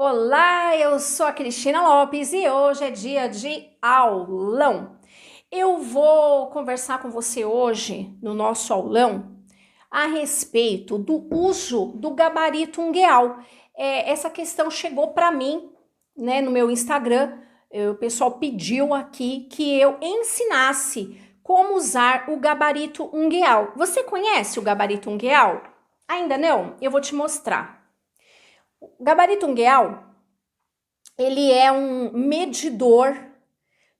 Olá, eu sou a Cristina Lopes e hoje é dia de aulão. Eu vou conversar com você hoje, no nosso aulão, a respeito do uso do gabarito ungueal. Essa questão chegou para mim, né, no meu Instagram. O pessoal pediu aqui que eu ensinasse como usar o gabarito ungueal. Você conhece o gabarito ungueal? Ainda não? Eu vou te mostrar. O gabarito ungueal ele é um medidor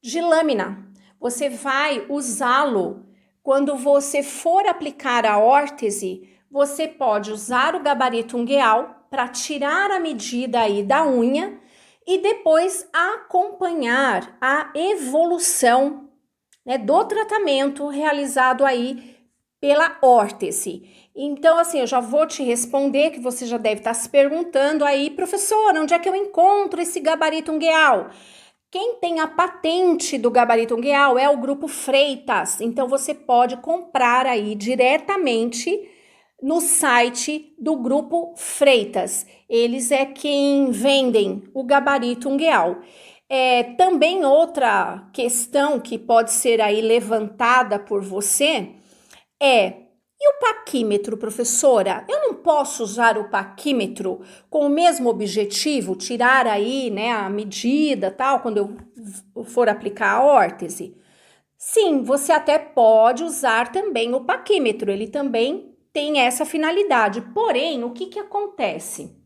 de lâmina. Você vai usá-lo quando você for aplicar a órtese. Você pode usar o gabarito ungueal para tirar a medida aí da unha e depois acompanhar a evolução, né, do tratamento realizado aí pela órtese. Então, assim, eu já vou te responder, que você já deve estar se perguntando aí, professora, onde é que eu encontro esse gabarito ungueal? Quem tem a patente do gabarito ungueal é o Grupo Freitas, então você pode comprar aí diretamente no site do Grupo Freitas. Eles é quem vendem o gabarito ungueal. Também outra questão que pode ser aí levantada por você e o paquímetro, professora? Eu não posso usar o paquímetro com o mesmo objetivo, tirar aí, né, a medida, tal, quando eu for aplicar a órtese? Sim, você até pode usar também o paquímetro, ele também tem essa finalidade. Porém, o que acontece?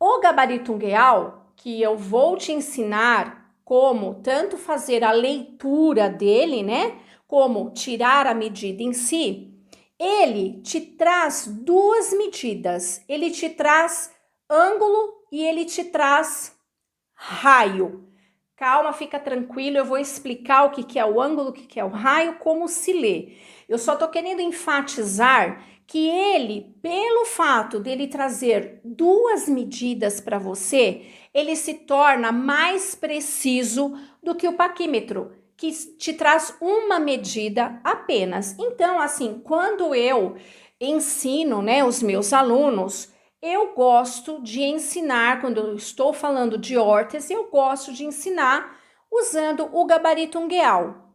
O gabarito ungueal, que eu vou te ensinar como tanto fazer a leitura dele, né, como tirar a medida em si, ele te traz duas medidas. Ele te traz ângulo e ele te traz raio. Calma, fica tranquilo, eu vou explicar o que é o ângulo, o que é o raio, como se lê. Eu só tô querendo enfatizar que ele, pelo fato dele trazer duas medidas para você, ele se torna mais preciso do que o paquímetro, que te traz uma medida apenas. Então, assim, quando eu ensino, né, os meus alunos, eu gosto de ensinar, quando eu estou falando de órtese, eu gosto de ensinar usando o gabarito ungueal.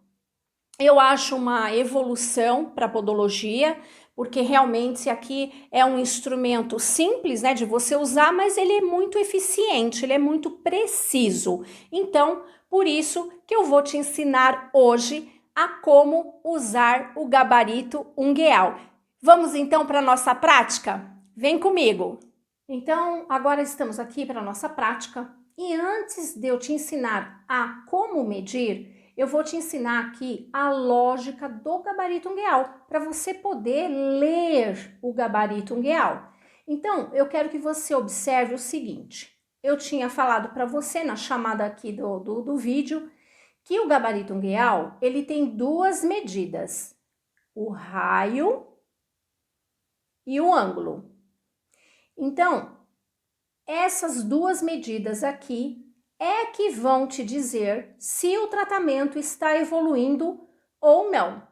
Eu acho uma evolução para a podologia, porque realmente aqui é um instrumento simples, né, de você usar, mas ele é muito eficiente, ele é muito preciso. Então, por isso que eu vou te ensinar hoje a como usar o gabarito ungueal. Vamos então para a nossa prática? Vem comigo! Então, agora estamos aqui para a nossa prática e antes de eu te ensinar a como medir, eu vou te ensinar aqui a lógica do gabarito ungueal, para você poder ler o gabarito ungueal. Então, eu quero que você observe o seguinte, eu tinha falado para você na chamada aqui do vídeo, que o gabarito ungueal, ele tem duas medidas, o raio e o ângulo. Então, essas duas medidas aqui é que vão te dizer se o tratamento está evoluindo ou não.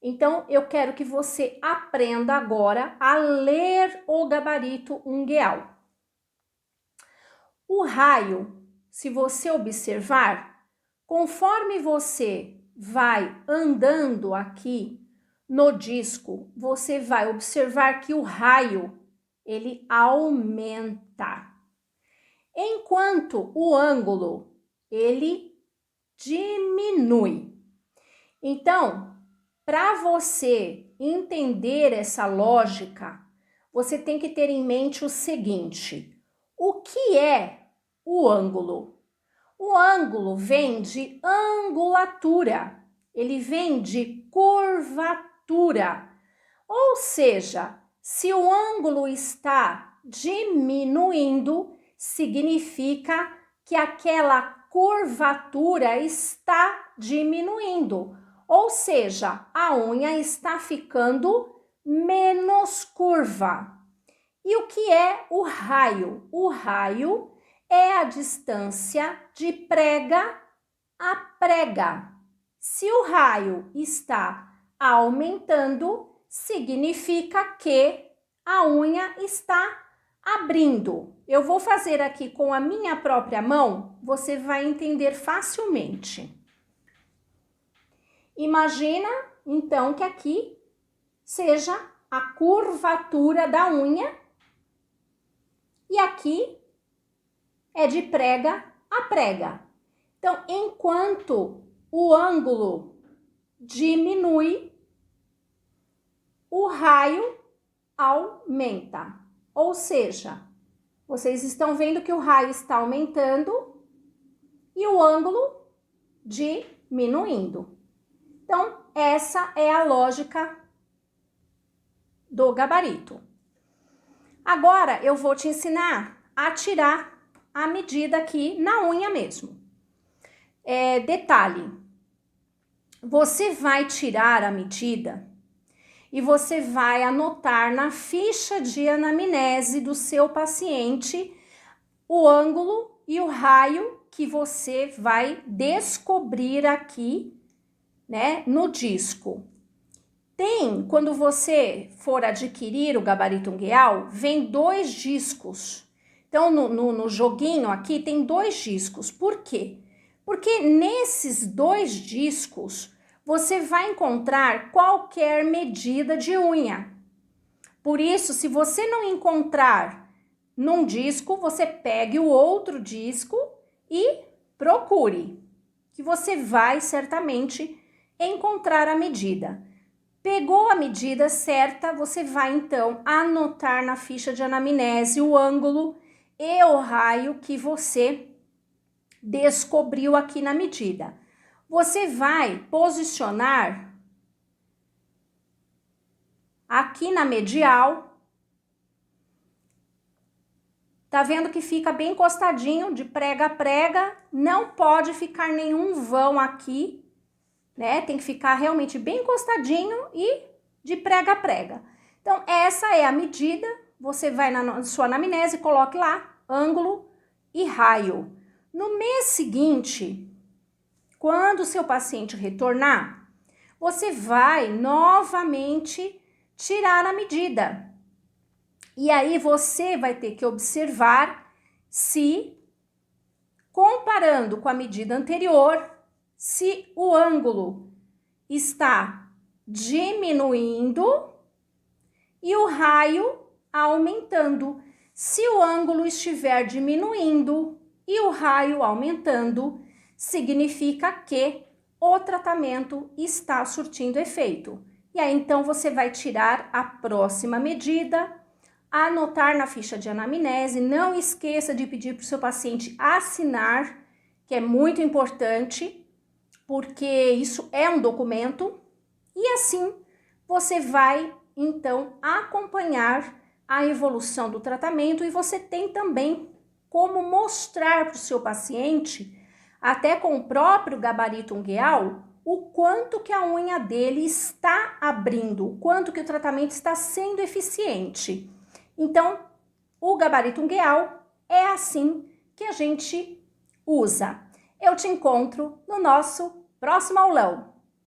Então, eu quero que você aprenda agora a ler o gabarito ungueal. O raio, se você observar, conforme você vai andando aqui no disco, você vai observar que o raio, ele aumenta. Enquanto o ângulo, ele diminui. Então, para você entender essa lógica, você tem que ter em mente o seguinte: o que é o ângulo? O ângulo vem de angulatura, ele vem de curvatura. Ou seja, se o ângulo está diminuindo, significa que aquela curvatura está diminuindo. Ou seja, a unha está ficando menos curva. E o que é o raio? O raio é a distância de prega a prega. Se o raio está aumentando, significa que a unha está Abrindo, eu vou fazer aqui com a minha própria mão, você vai entender facilmente. Imagina, então, que aqui seja a curvatura da unha e aqui é de prega a prega. Então, enquanto o ângulo diminui, o raio aumenta. Ou seja, vocês estão vendo que o raio está aumentando e o ângulo diminuindo. Então, essa é a lógica do gabarito. Agora, eu vou te ensinar a tirar a medida aqui na unha mesmo. Detalhe, você vai tirar a medida e você vai anotar na ficha de anamnese do seu paciente o ângulo e o raio que você vai descobrir aqui, né, no disco. Quando você for adquirir o gabarito ungueal, vem 2 discos. Então, no joguinho aqui tem 2 discos. Por quê? Porque nesses 2 discos, você vai encontrar qualquer medida de unha. Por isso, se você não encontrar num disco, você pegue o outro disco e procure, que você vai certamente encontrar a medida. Pegou a medida certa, você vai então anotar na ficha de anamnese o ângulo e o raio que você descobriu aqui na medida. Você vai posicionar aqui na medial. Tá vendo que fica bem encostadinho de prega a prega, não pode ficar nenhum vão aqui, né? Tem que ficar realmente bem encostadinho e de prega a prega. Então, essa é a medida, você vai na sua anamnese, coloque lá ângulo e raio. No mês seguinte, quando o seu paciente retornar, você vai novamente tirar a medida. E aí você vai ter que observar se, comparando com a medida anterior, se o ângulo está diminuindo e o raio aumentando. Se o ângulo estiver diminuindo e o raio aumentando, significa que o tratamento está surtindo efeito. E aí, então, você vai tirar a próxima medida, anotar na ficha de anamnese. Não esqueça de pedir para o seu paciente assinar, que é muito importante, porque isso é um documento. E assim, você vai, então, acompanhar a evolução do tratamento e você tem também como mostrar para o seu paciente, até com o próprio gabarito ungueal, o quanto que a unha dele está abrindo, o quanto que o tratamento está sendo eficiente. Então, o gabarito ungueal é assim que a gente usa. Eu te encontro no nosso próximo aulão.